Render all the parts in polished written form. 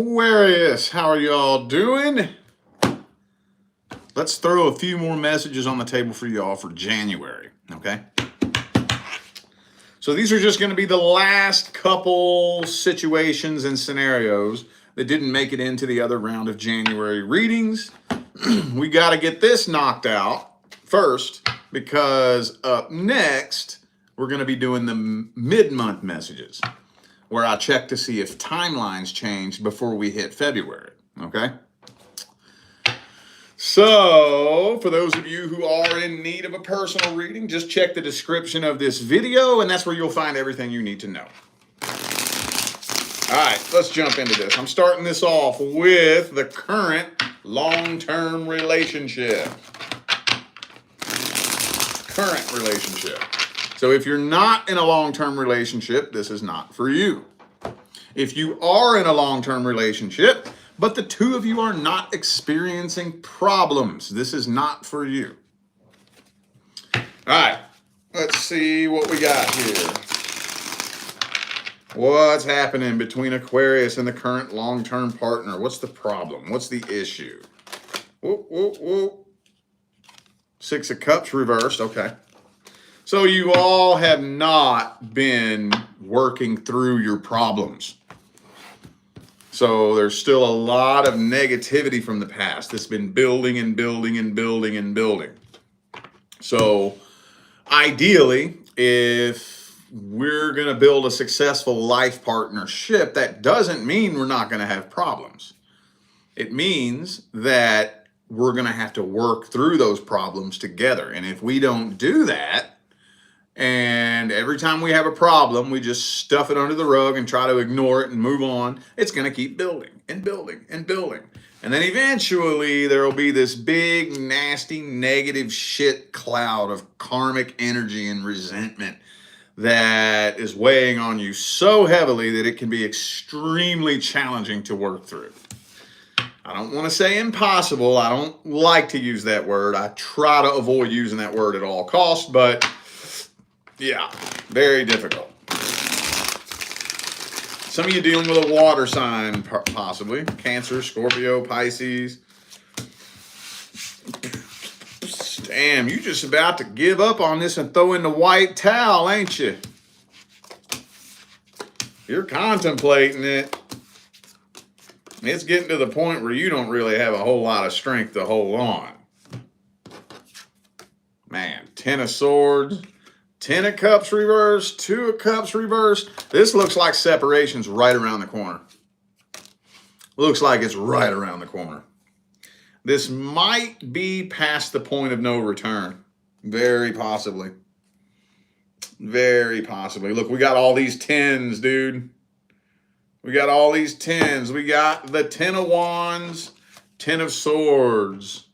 Aquarius, how are y'all doing? Let's throw a few more messages on the table for y'all for January, okay? So these are just going to be the last couple situations and scenarios that didn't make it into the other round of January readings. We got to get this knocked out first because up next, we're going to be doing the mid-month messages where I check to see if timelines changed before we hit February, okay? So, for those of you who are in need of a personal reading, just check the description of this video, and that's where you'll find everything you need to know. All right, let's jump into this. I'm starting this off with the current long-term relationship. Current relationship. So if you're not in a long-term relationship, this is not for you. If you are in a long-term relationship, but the two of you are not experiencing problems, this is not for you. All right, let's see what we got here. What's happening between Aquarius and the current long-term partner? What's the problem? What's the issue? Whoop, whoop, whoop. Six of Cups reversed, okay. So you all have not been working through your problems. So there's still a lot of negativity from the past that's been building and building and building and building. So ideally, if we're going to build a successful life partnership, that doesn't mean we're not going to have problems. It means that we're going to have to work through those problems together. And if we don't do that, and every time we have a problem, we just stuff it under the rug and try to ignore it and move on, it's going to keep building and building and building. And then eventually there will be this big, nasty, negative shit cloud of karmic energy and resentment that is weighing on you so heavily that it can be extremely challenging to work through. I don't want to say impossible. I don't like to use that word. I try to avoid using that word at all costs, but yeah, very difficult. Some of you dealing with a water sign, possibly. Cancer, Scorpio, Pisces. Damn, you just about to give up on this and throw in the white towel, ain't you? You're contemplating it. It's getting to the point where you don't really have a whole lot of strength to hold on. Man, Ten of Swords. 10 of Cups reversed, 2 of Cups reversed. This looks like separation's right around the corner. Looks like it's right around the corner. This might be past the point of no return. Very possibly. Very possibly. Look, we got all these 10s, dude. We got all these 10s. We got the 10 of Wands, 10 of Swords.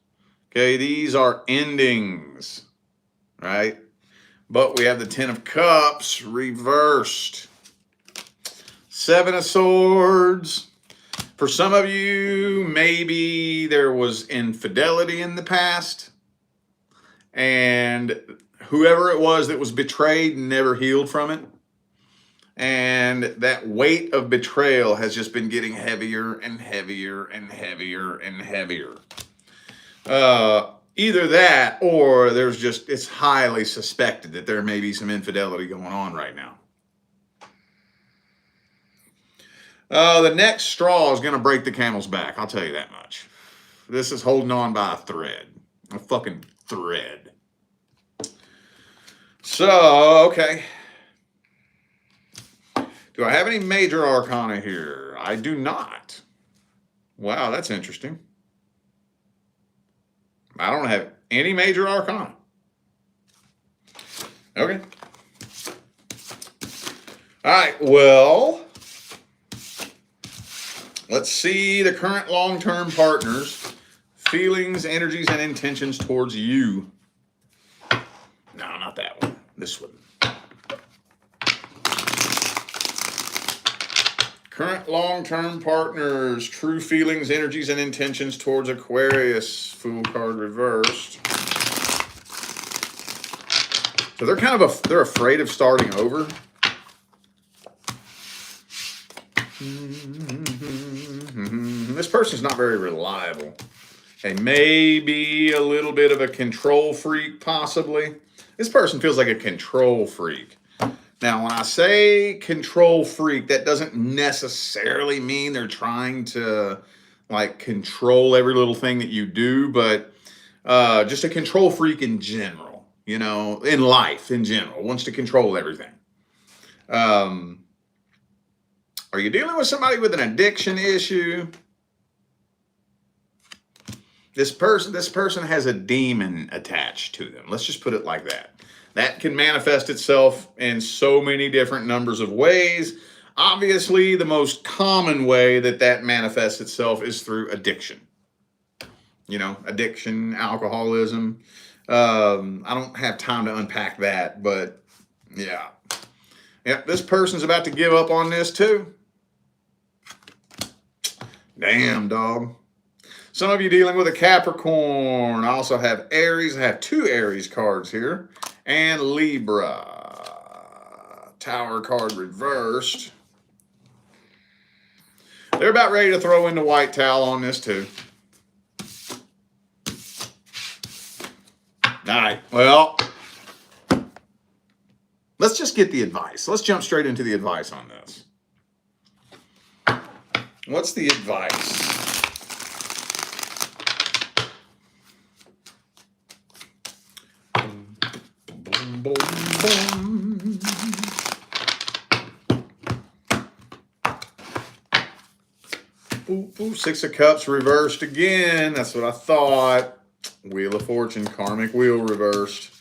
Okay, these are endings, right? But we have the 10 of Cups reversed. 7 of Swords. For some of you, maybe there was infidelity in the past. And whoever it was that was betrayed never healed from it. And that weight of betrayal has just been getting heavier and heavier and heavier and heavier. Either that or there's just, it's highly suspected that there may be some infidelity going on right now. The next straw is going to break the camel's back. I'll tell you that much. This is holding on by a thread. A fucking thread. So, okay. Do I have any major arcana here? I do not. Wow, that's interesting. I don't have any major arcana. Okay. All right, well, let's see the current long-term partners' feelings, energies, and intentions towards you. No, not that one. This one. Current long-term partners, true feelings, energies, and intentions towards Aquarius. Fool card reversed. So they're kind of they're afraid of starting over. This person's not very reliable. They may be a little bit of a control freak, possibly. This person feels like a control freak. Now, when I say control freak, that doesn't necessarily mean they're trying to like control every little thing that you do, but just a control freak in general, you know, in life in general, wants to control everything. Are you dealing with somebody with an addiction issue? This person has a demon attached to them. Let's just put it like that. That can manifest itself in so many different numbers of ways. Obviously, the most common way that manifests itself is through addiction. You know, addiction, alcoholism. I don't have time to unpack that, but yeah. Yeah, this person's about to give up on this too. Damn, dog. Some of you dealing with a Capricorn. I also have Aries. I have 2 Aries cards here. And Libra. Tower card reversed. They're about ready to throw in the white towel on this too. All right. Well, let's just get the advice. Let's jump straight into the advice on this. What's the advice? Boom, boom, boom. Ooh, ooh, 6 of Cups reversed again. That's what I thought. Wheel of Fortune, karmic wheel reversed.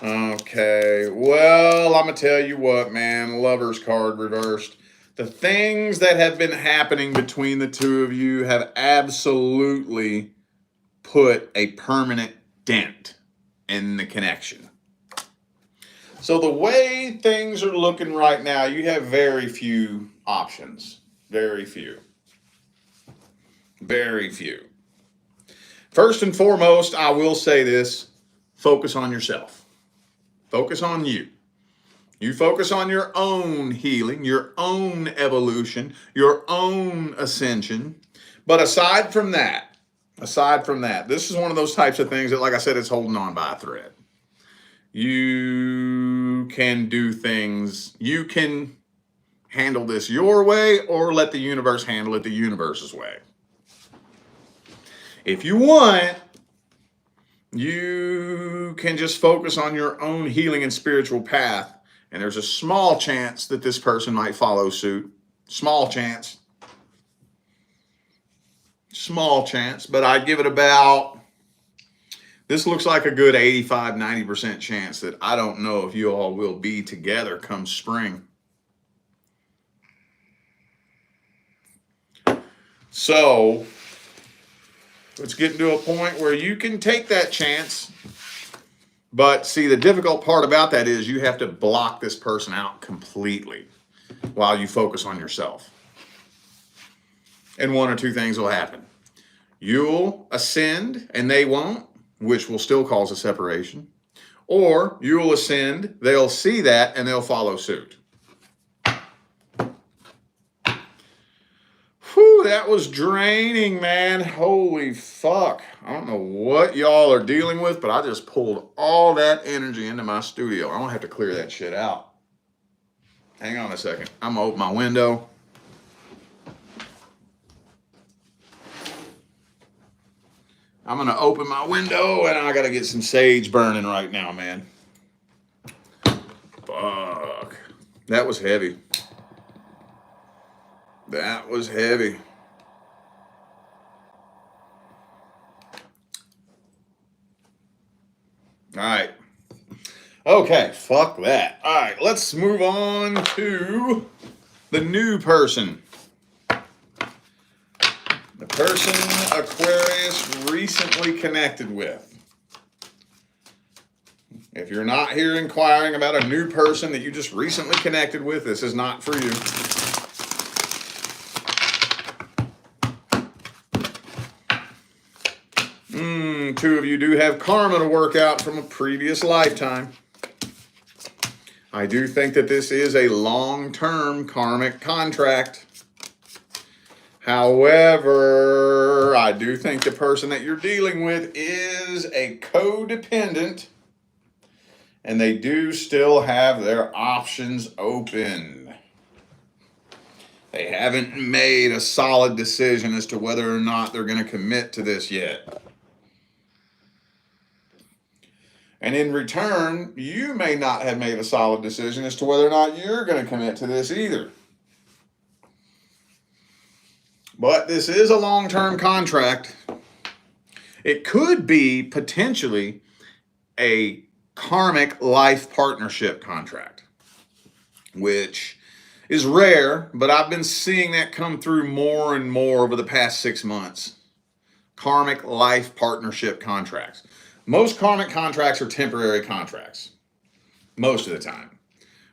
Okay, well, I'm going to tell you what, man. Lover's card reversed. The things that have been happening between the two of you have absolutely put a permanent dent in the connection. So the way things are looking right now, you have very few options. Very few. Very few. First and foremost, I will say this, focus on yourself. Focus on you. You focus on your own healing, your own evolution, your own ascension. But aside from that, this is one of those types of things that, like I said, it's holding on by a thread. You can do things, you can handle this your way or let the universe handle it the universe's way. If you want, you can just focus on your own healing and spiritual path. And there's a small chance that this person might follow suit. Small chance. Small chance. But I'd give it about, this looks like a good 85-90% chance that I don't know if you all will be together come spring. So it's getting to a point where you can take that chance. But see, the difficult part about that is you have to block this person out completely while you focus on yourself. And one or two things will happen. You'll ascend and they won't, which will still cause a separation. Or you'll ascend, they'll see that, and they'll follow suit. Whew, that was draining, man. Holy fuck. I don't know what y'all are dealing with, but I just pulled all that energy into my studio. I'm going to have to clear that shit out. Hang on a second. I'm going to open my window. I'm going to open my window, and I got to get some sage burning right now, man. Fuck. That was heavy. That was heavy. All right. Okay, fuck that. All right, let's move on to the new person. The person Aquarius recently connected with. If you're not here inquiring about a new person that you just recently connected with, this is not for you. Two of you do have karma to work out from a previous lifetime. I do think that this is a long-term karmic contract. However, I do think the person that you're dealing with is a codependent, and they do still have their options open. They haven't made a solid decision as to whether or not they're going to commit to this yet. And in return, you may not have made a solid decision as to whether or not you're going to commit to this either. But this is a long-term contract. It could be potentially a karmic life partnership contract, which is rare, but I've been seeing that come through more and more over the past 6 months. Karmic life partnership contracts. Most karmic contracts are temporary contracts, most of the time.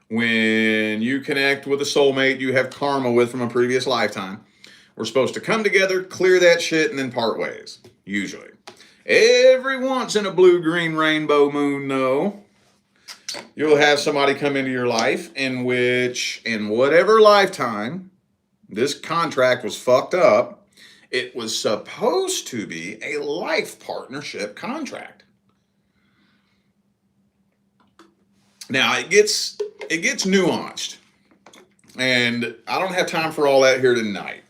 When you connect with a soulmate you have karma with from a previous lifetime, we're supposed to come together, clear that shit, and then part ways, usually. Every once in a blue-green rainbow moon, though, you'll have somebody come into your life in which, in whatever lifetime this contract was fucked up, it was supposed to be a life partnership contract. Now, it gets nuanced, and I don't have time for all that here tonight.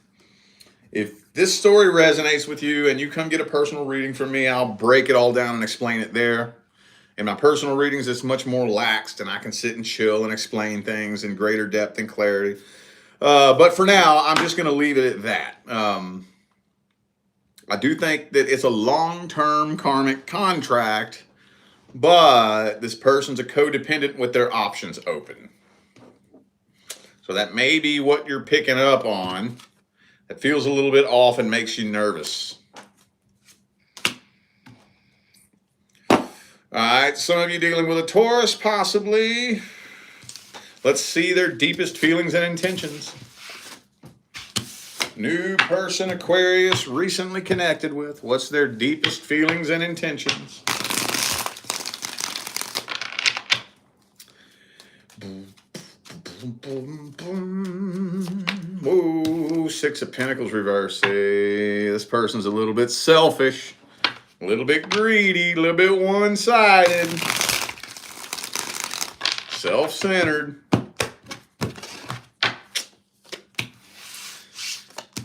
If this story resonates with you and you come get a personal reading from me, I'll break it all down and explain it there. In my personal readings, it's much more laxed, and I can sit and chill and explain things in greater depth and clarity. But for now, I'm just going to leave it at that. I do think that it's a long-term karmic contract, but this person's a codependent with their options open. So that may be what you're picking up on. It feels a little bit off and makes you nervous. All right, some of you dealing with a Taurus, possibly. Let's see their deepest feelings and intentions. New person, Aquarius, recently connected with. What's their deepest feelings and intentions? Ooh, Six of Pentacles reverse. Hey, this person's a little bit selfish, a little bit greedy, a little bit one-sided, self-centered.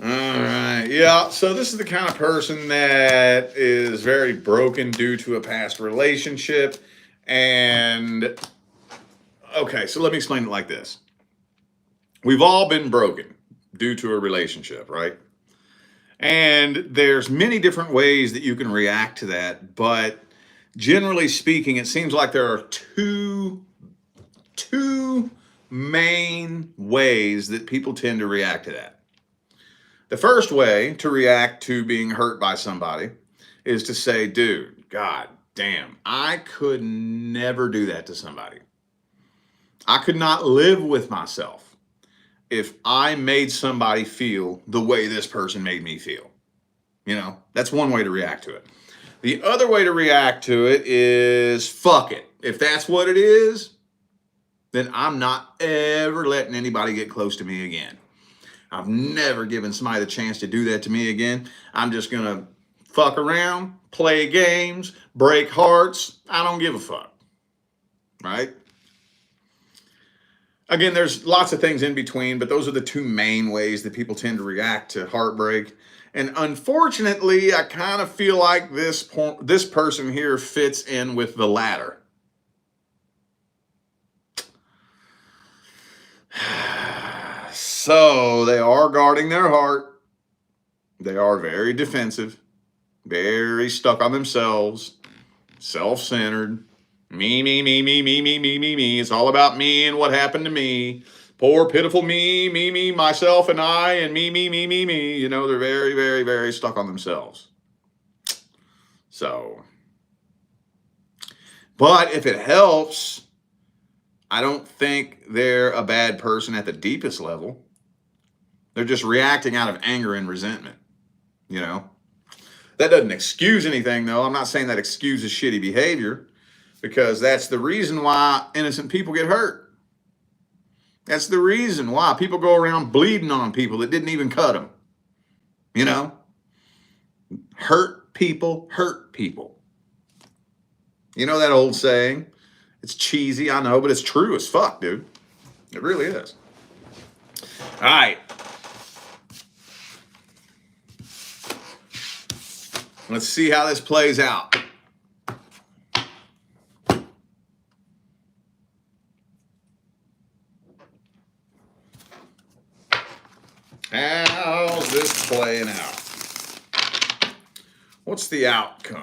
All right, yeah, so this is the kind of person that is very broken due to a past relationship. And, okay, so let me explain it like this. We've all been broken due to a relationship, right? And there's many different ways that you can react to that, but generally speaking, it seems like there are two main ways that people tend to react to that. The first way to react to being hurt by somebody is to say, dude, God damn, I could never do that to somebody. I could not live with myself if I made somebody feel the way this person made me feel. You know, that's one way to react to it. The other way to react to it is, fuck it. If that's what it is, then I'm not ever letting anybody get close to me again. I've never given somebody the chance to do that to me again. I'm just going to fuck around, play games, break hearts. I don't give a fuck. Right? Again, there's lots of things in between, but those are the two main ways that people tend to react to heartbreak. And unfortunately, I kind of feel like this person here fits in with the latter. So they are guarding their heart. They are very defensive, very stuck on themselves, self-centered. Me. It's all about me and what happened to me. Poor, pitiful me, myself and I, and me. You know, they're very, very, very stuck on themselves. So, but if it helps, I don't think they're a bad person at the deepest level. They're just reacting out of anger and resentment, you know. That doesn't excuse anything, though. I'm not saying that excuses shitty behavior, because that's the reason why innocent people get hurt. That's the reason why people go around bleeding on people that didn't even cut them. You know, hurt people hurt people. You know that old saying? It's cheesy, I know, but it's true as fuck, dude. It really is. All right. Let's see how this plays out. How's this playing out? What's the outcome?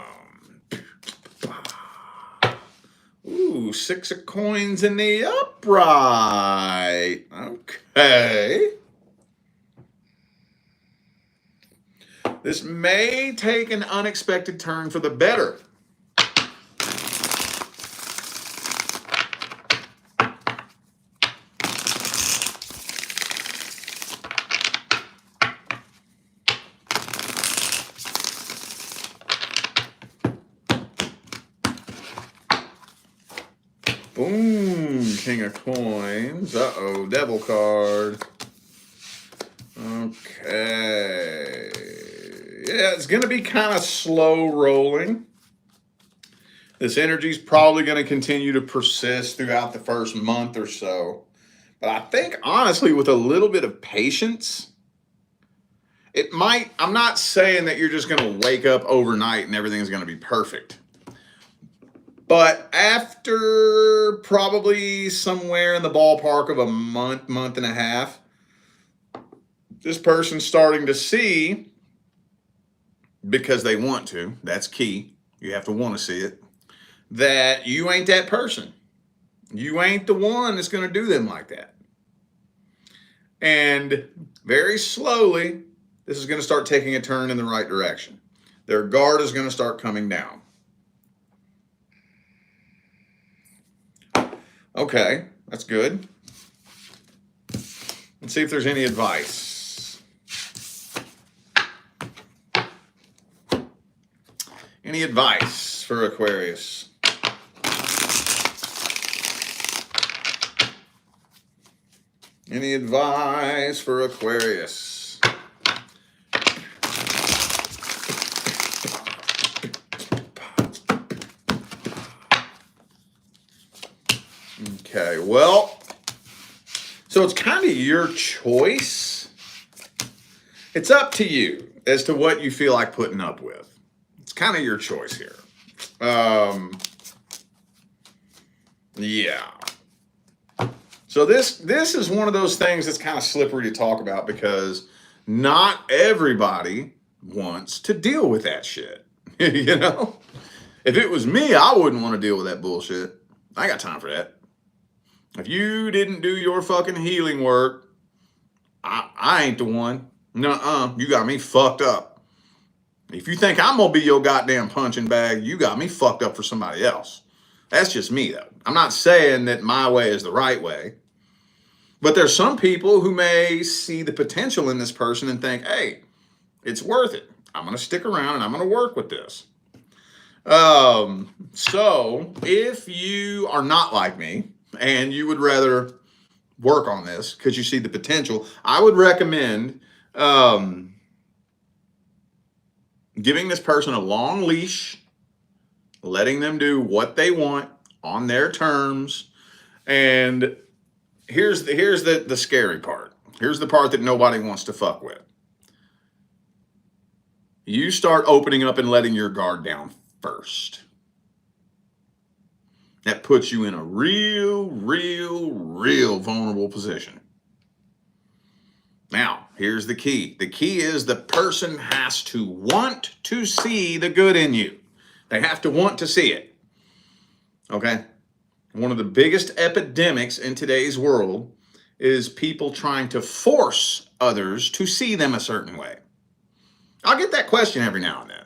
Ooh, 6 of coins in the upright. Okay. This may take an unexpected turn for the better. Boom, King of Coins. Uh-oh, Devil card. Okay. Yeah, it's going to be kind of slow rolling. This energy is probably going to continue to persist throughout the first month or so. But I think, honestly, with a little bit of patience, it might, I'm not saying that you're just going to wake up overnight and everything's going to be perfect. But after probably somewhere in the ballpark of a month, month and a half, this person's starting to see, because they want to, that's key, you have to want to see it, that you ain't that person. You ain't the one that's going to do them like that. And very slowly, this is going to start taking a turn in the right direction. Their guard is going to start coming down. Okay, that's good. Let's see if there's any advice. Any advice for Aquarius? Any advice for Aquarius? Okay, well, so it's kind of your choice. It's up to you as to what you feel like putting up with. It's kind of your choice here. Yeah. So this is one of those things that's kind of slippery to talk about because not everybody wants to deal with that shit. You know? If it was me, I wouldn't want to deal with that bullshit. I ain't got time for that. If you didn't do your fucking healing work, I ain't the one. Nuh-uh. You got me fucked up. If you think I'm going to be your goddamn punching bag, you got me fucked up for somebody else. That's just me, though. I'm not saying that my way is the right way. But there's some people who may see the potential in this person and think, hey, it's worth it. I'm going to stick around and I'm going to work with this. So if you are not like me and you would rather work on this because you see the potential, I would recommend giving this person a long leash, letting them do what they want on their terms. And here's the scary part. Here's the part that nobody wants to fuck with. You start opening up and letting your guard down first. That puts you in a real vulnerable position. Now, here's the key. The key is the person has to want to see the good in you. They have to want to see it. Okay? One of the biggest epidemics in today's world is people trying to force others to see them a certain way. I'll get that question every now and then.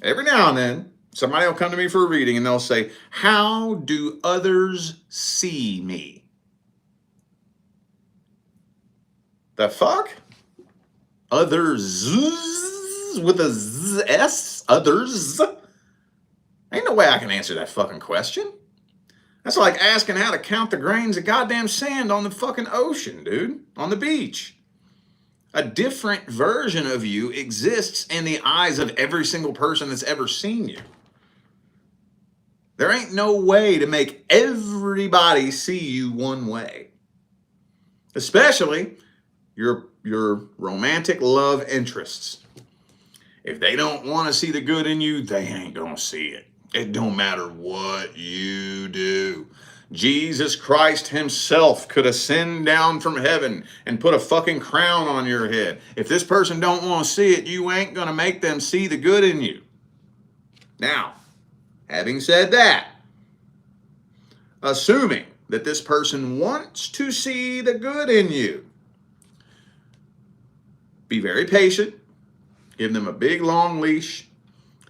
Every now and then, somebody will come to me for a reading and they'll say, how do others see me? The fuck? Others with a Z-S? Others? Ain't no way I can answer that fucking question. That's like asking how to count the grains of goddamn sand on the fucking ocean, dude. On the beach. A different version of you exists in the eyes of every single person that's ever seen you. There ain't no way to make everybody see you one way. Especially your romantic love interests. If they don't want to see the good in you, they ain't gonna see it. It don't matter what you do. Jesus Christ himself could ascend down from heaven and put a fucking crown on your head. If this person don't want to see it, you ain't gonna make them see the good in you. Now, having said that, assuming that this person wants to see the good in you, be very patient, give them a big long leash,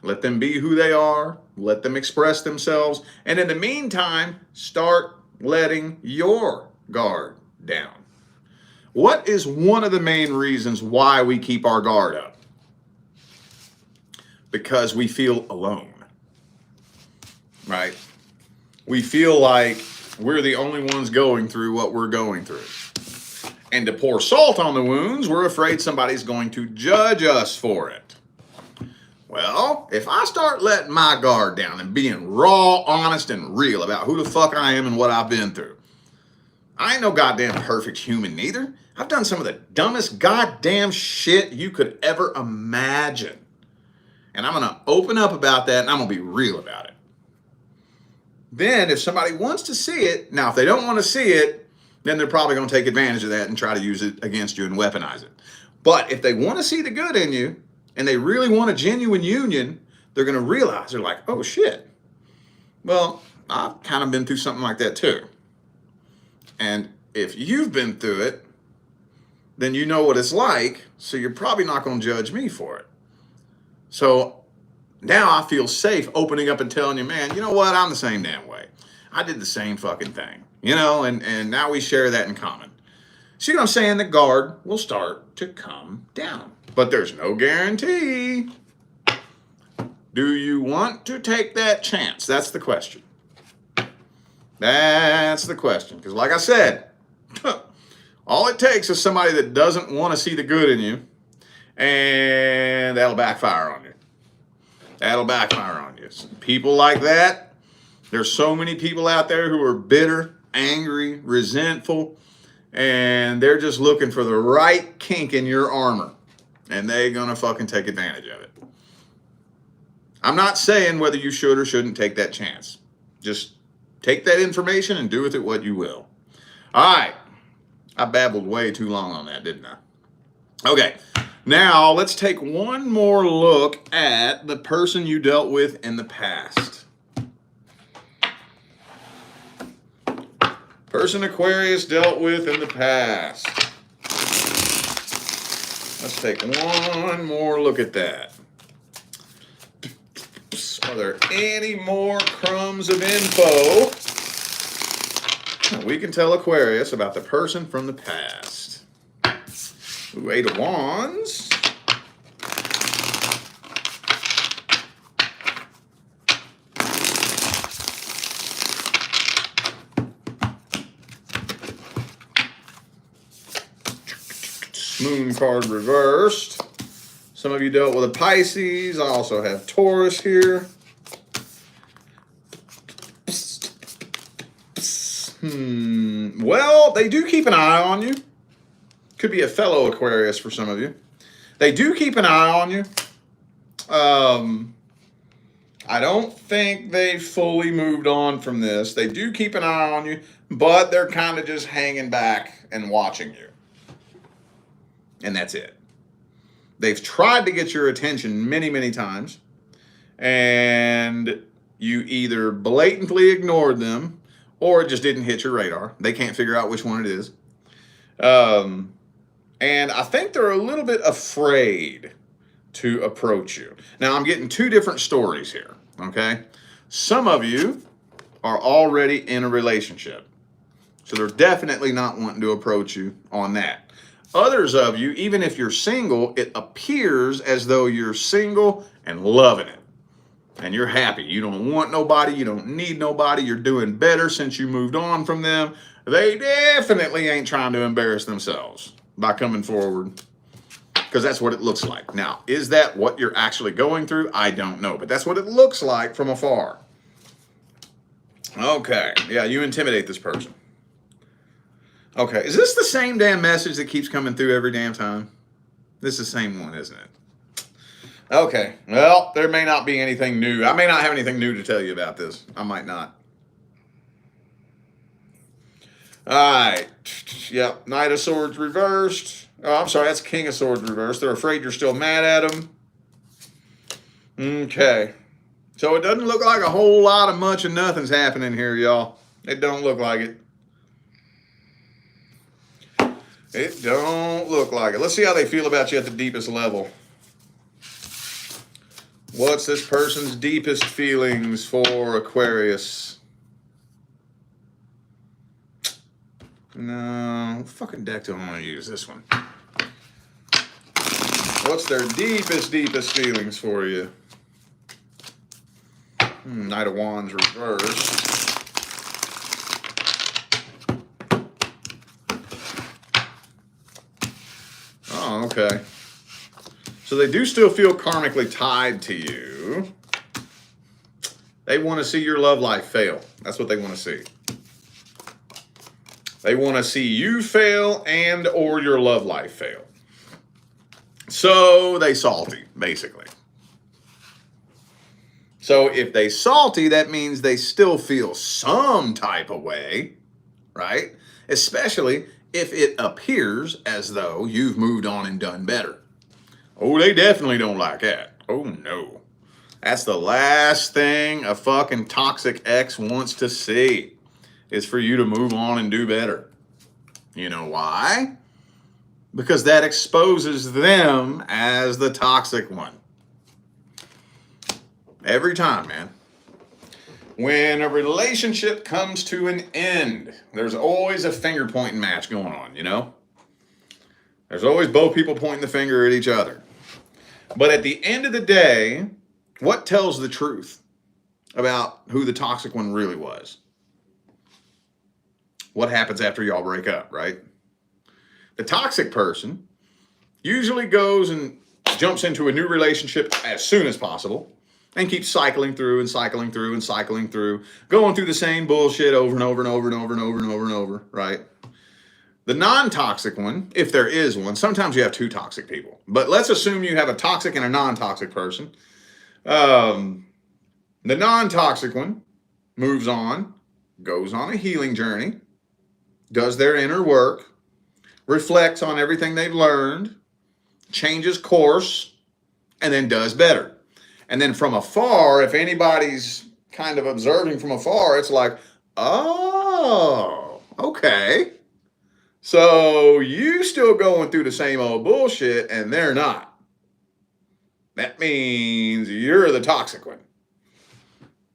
let them be who they are, let them express themselves, and in the meantime, start letting your guard down. What is one of the main reasons why we keep our guard up? Because we feel alone, right? We feel like we're the only ones going through what we're going through. And to pour salt on the wounds, we're afraid somebody's going to judge us for it. Well, if I start letting my guard down and being raw, honest, and real about who the fuck I am and what I've been through, I ain't no goddamn perfect human neither. I've done some of the dumbest goddamn shit you could ever imagine. And I'm going to open up about that and I'm going to be real about it. Then if somebody wants to see it, now if they don't want to see it, then they're probably going to take advantage of that and try to use it against you and weaponize it. But if they want to see the good in you and they really want a genuine union, they're going to realize, they're like, oh shit, well, I've kind of been through something like that too. And if you've been through it, then you know what it's like, so you're probably not going to judge me for it. So now I feel safe opening up and telling you, man, you know what? I'm the same damn way. I did the same fucking thing, you know, and now we share that in common. See what I'm saying? The guard will start to come down, but there's no guarantee. Do you want to take that chance? That's the question. That's the question. Because like I said, all it takes is somebody that doesn't want to see the good in you, and that'll backfire on you. That'll backfire on you. People like that, there's so many people out there who are bitter, angry, resentful, and they're just looking for the right kink in your armor, and they're gonna fucking take advantage of it. I'm not saying whether you should or shouldn't take that chance. Just take that information and do with it what you will. All right. I babbled way too long on that, didn't I? Okay. Now, let's take one more look at the person you dealt with in the past. Person Aquarius dealt with in the past. Let's take one more look at that. Are there any more crumbs of info we can tell Aquarius about the person from the past? Ooh, 8 of Wands. Moon card reversed. Some of you dealt with a Pisces. I also have Taurus here. Well, they do keep an eye on you. Could be a fellow Aquarius for some of you. They do keep an eye on you. I don't think they fully moved on from this. They do keep an eye on you, but they're kind of just hanging back and watching you. And that's it. They've tried to get your attention many, many times, and you either blatantly ignored them or it just didn't hit your radar. They can't figure out which one it is. And I think they're a little bit afraid to approach you. Now, I'm getting two different stories here, okay? Some of you are already in a relationship, so they're definitely not wanting to approach you on that. Others of you, even if you're single, it appears as though you're single and loving it. And you're happy. You don't want nobody. You don't need nobody. You're doing better since you moved on from them. They definitely ain't trying to embarrass themselves by coming forward because that's what it looks like. Now, is that what you're actually going through? I don't know, but that's what it looks like from afar. Okay, yeah, you intimidate this person. Okay, is this the same damn message that keeps coming through every damn time? This is the same one, isn't it? Okay, well, there may not be anything new. I may not have anything new to tell you about this. I might not. All right, yep, Knight of Swords reversed. Oh, I'm sorry, that's King of Swords reversed. They're afraid you're still mad at them. Okay, so it doesn't look like a whole lot of much and nothing's happening here, y'all. It don't look like it. It don't look like it. Let's see how they feel about you at the deepest level. What's this person's deepest feelings for Aquarius? No, fucking deck don't want to use this one. What's their deepest feelings for you? Knight of Wands reversed. Oh, okay. So they do still feel karmically tied to you. They want to see your love life fail. That's what they want to see. They want to see you fail and or your love life fail. So they salty, basically. So if they salty, that means they still feel some type of way, right? Especially if it appears as though you've moved on and done better. Oh, they definitely don't like that. Oh, no. That's the last thing a fucking toxic ex wants to see, is for you to move on and do better. You know why? Because that exposes them as the toxic one. Every time, man. When a relationship comes to an end, there's always a finger pointing match going on, you know? There's always both people pointing the finger at each other. But at the end of the day, what tells the truth about who the toxic one really was? What happens after y'all break up, right? The toxic person usually goes and jumps into a new relationship as soon as possible and keeps cycling through and cycling through and cycling through, going through the same bullshit over and over and over and over and over and over and over, right? The non-toxic one, if there is one, sometimes you have two toxic people, but let's assume you have a toxic and a non-toxic person. The non-toxic one moves on, goes on a healing journey, does their inner work, reflects on everything they've learned, changes course, and then does better. And then from afar, if anybody's kind of observing from afar, it's like, oh, okay. So you still going through the same old bullshit and they're not. That means you're the toxic one.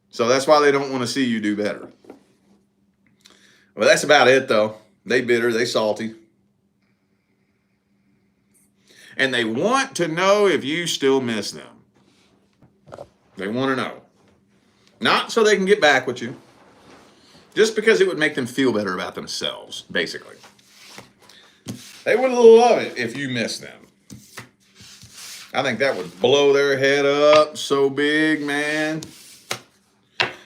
So that's why they don't want to see you do better. Well, that's about it though. They bitter, they salty. And they want to know if you still miss them. They want to know. Not so they can get back with you. Just because it would make them feel better about themselves, basically. They would love it if you miss them. I think that would blow their head up so big, man.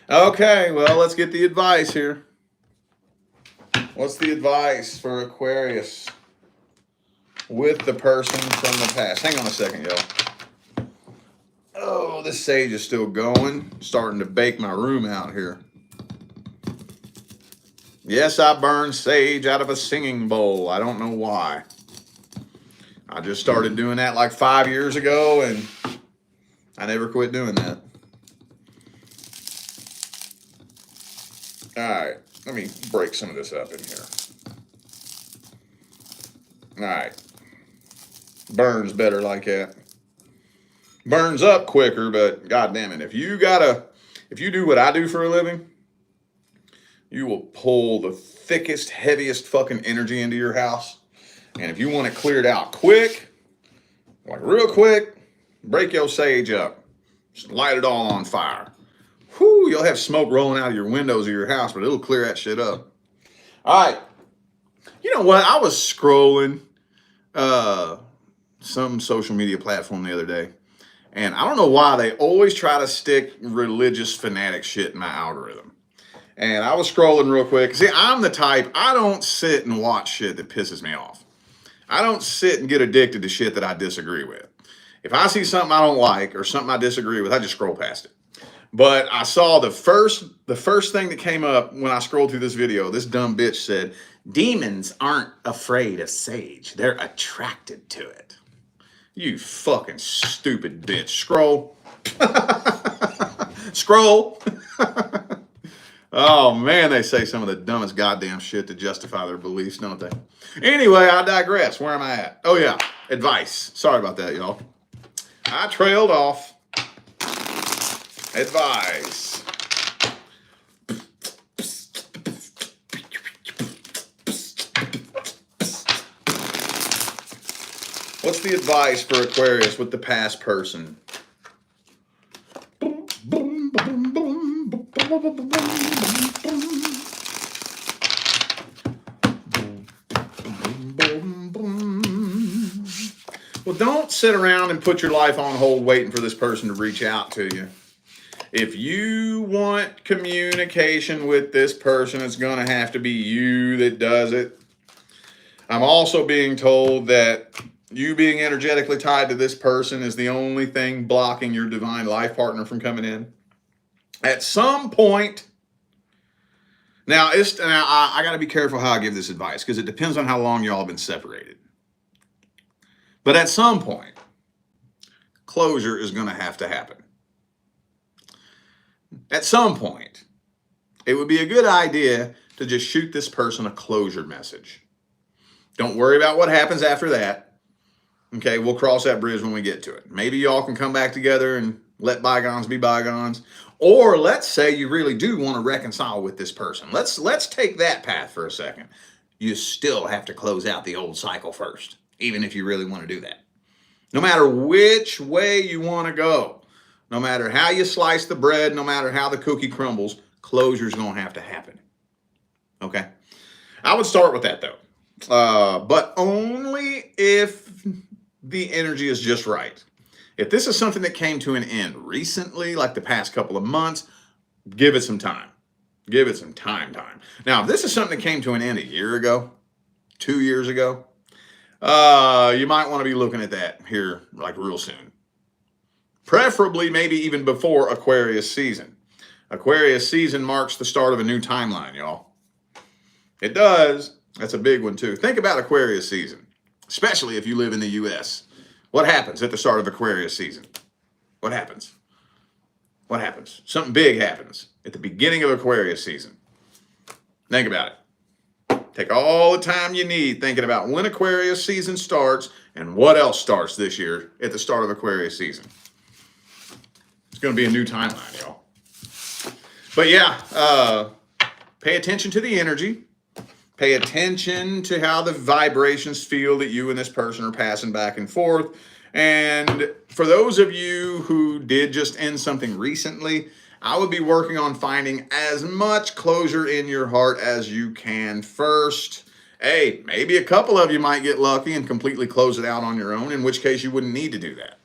Okay, well, let's get the advice here. What's the advice for Aquarius with the person from the past? Hang on a second, y'all. Oh, this sage is still going. Starting to bake my room out here. Yes, I burned sage out of a singing bowl. I don't know why. I just started doing that like 5 years ago, and I never quit doing that. All right, let me break some of this up in here. All right. Burns better like that. Burns up quicker, but god damn it, if you do what I do for a living, you will pull the thickest, heaviest fucking energy into your house. And if you want it cleared out quick, like real quick, break your sage up. Just light it all on fire. Whew, you'll have smoke rolling out of your windows of your house, but it'll clear that shit up. All right. You know what? I was scrolling some social media platform the other day. And I don't know why they always try to stick religious fanatic shit in my algorithm. And I was scrolling real quick. See, I'm the type, I don't sit and watch shit that pisses me off. I don't sit and get addicted to shit that I disagree with. If I see something I don't like or something I disagree with, I just scroll past it. But I saw the first thing that came up when I scrolled through this video. This dumb bitch said, demons aren't afraid of sage. They're attracted to it. You fucking stupid bitch. Scroll. Scroll. Oh, man, they say some of the dumbest goddamn shit to justify their beliefs, don't they? Anyway, I digress. Where am I at? Oh, yeah. Advice. Sorry about that, y'all. I trailed off. Advice. What's the advice for Aquarius with the past person? Well, don't sit around and put your life on hold waiting for this person to reach out to you. If you want communication with this person, it's going to have to be you that does it. I'm also being told that you being energetically tied to this person is the only thing blocking your divine life partner from coming in. At some point, now I got to be careful how I give this advice because it depends on how long y'all have been separated. But at some point, closure is going to have to happen. At some point, it would be a good idea to just shoot this person a closure message. Don't worry about what happens after that. Okay, we'll cross that bridge when we get to it. Maybe y'all can come back together and let bygones be bygones. Or let's say you really do want to reconcile with this person. Let's take that path for a second. You still have to close out the old cycle first, even if you really want to do that. No matter which way you want to go, no matter how you slice the bread, no matter how the cookie crumbles, closure's going to have to happen. Okay? I would start with that, though. But only if the energy is just right. If this is something that came to an end recently, like the past couple of months, give it some time. Give it some time. Now, if this is something that came to an end a year ago, 2 years ago, you might want to be looking at that here like real soon. Preferably maybe even before Aquarius season. Aquarius season marks the start of a new timeline, y'all. It does. That's a big one, too. Think about Aquarius season, especially if you live in the U.S. What happens at the start of Aquarius season? What happens? What happens? Something big happens at the beginning of Aquarius season. Think about it. Take all the time you need thinking about when Aquarius season starts and what else starts this year at the start of Aquarius season. It's going to be a new timeline, y'all. But yeah, pay attention to the energy. Pay attention to how the vibrations feel that you and this person are passing back and forth. And for those of you who did just end something recently, I would be working on finding as much closure in your heart as you can first. Hey, maybe a couple of you might get lucky and completely close it out on your own, in which case you wouldn't need to do that.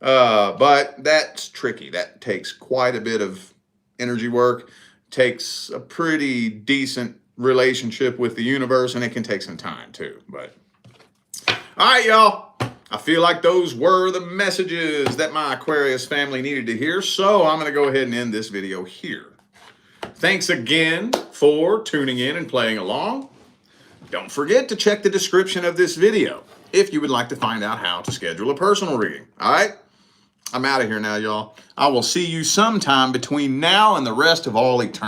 But that's tricky. That takes quite a bit of energy work, takes a pretty decent relationship with the universe, and it can take some time too. But all right, y'all, I feel like those were the messages that my Aquarius family needed to hear, so I'm going to go ahead and end this video here. Thanks again for tuning in and playing along. Don't forget to check the description of this video if you would like to find out how to schedule a personal reading. All right, I'm out of here now, y'all. I will see you sometime between now and the rest of all eternity.